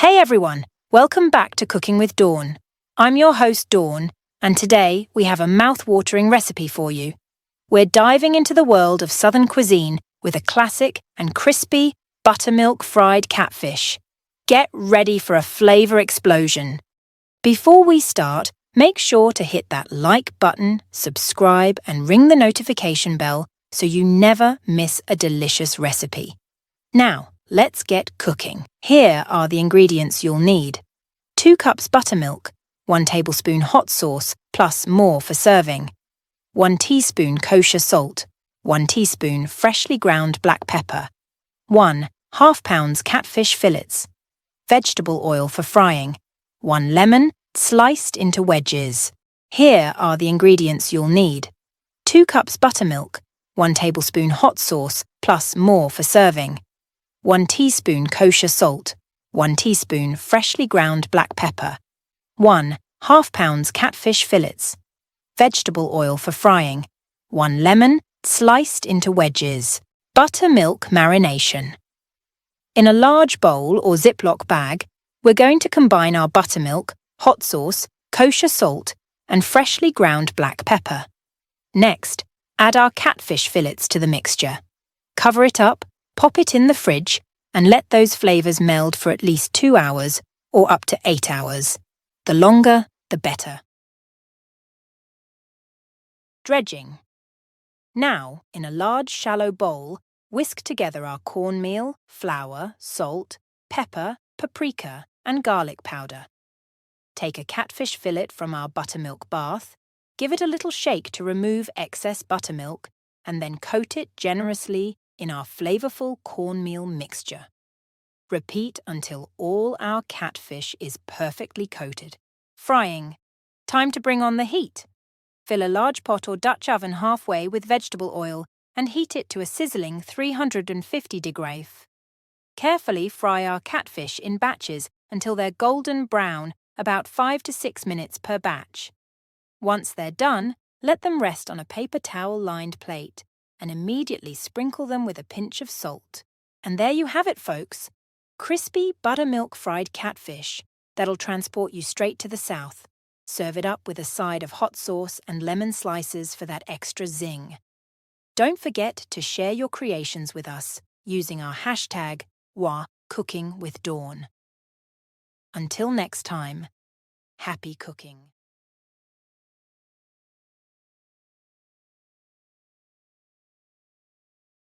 Hey everyone, welcome back to Cooking with Dawn. I'm your host Dawn, and today we have a mouth-watering recipe for you. We're diving into the world of Southern cuisine with a classic and crispy buttermilk fried catfish. Get ready for a flavor explosion. Before we start, make sure to hit that like button, subscribe, and ring the notification bell so you never miss a delicious recipe. Now, let's get cooking. Here are the ingredients you'll need. 2 cups buttermilk, 1 tablespoon hot sauce plus more for serving, 1 teaspoon kosher salt, 1 teaspoon freshly ground black pepper, 1 half-pound catfish fillets, vegetable oil for frying, 1 lemon sliced into wedges. Here are the ingredients you'll need. 2 cups buttermilk, 1 tablespoon hot sauce plus more for serving, 1 teaspoon kosher salt, 1 teaspoon freshly ground black pepper, 1 half-pound catfish fillets, vegetable oil for frying, 1 lemon sliced into wedges. Buttermilk marination. In a large bowl or Ziploc bag, we're going to combine our buttermilk, hot sauce, kosher salt, and freshly ground black pepper. Next, add our catfish fillets to the mixture. Cover it up, pop it in the fridge, and let those flavors meld for at least 2 hours or up to 8 hours. The longer, the better. Dredging. Now, in a large shallow bowl, whisk together our cornmeal, flour, salt, pepper, paprika, and garlic powder. Take a catfish fillet from our buttermilk bath, give it a little shake to remove excess buttermilk, and then coat it generously in our flavorful cornmeal mixture. Repeat until all our catfish is perfectly coated. Frying. Time to bring on the heat. Fill a large pot or Dutch oven halfway with vegetable oil and heat it to a sizzling 350 degrees. Carefully fry our catfish in batches until they're golden brown, about 5 to 6 minutes per batch. Once they're done, let them rest on a paper towel-lined plate and immediately sprinkle them with a pinch of salt. And there you have it, folks. Crispy buttermilk fried catfish that'll transport you straight to the South. Serve it up with a side of hot sauce and lemon slices for that extra zing. Don't forget to share your creations with us using our hashtag #WaCookingWithDawn. Until next time, happy cooking.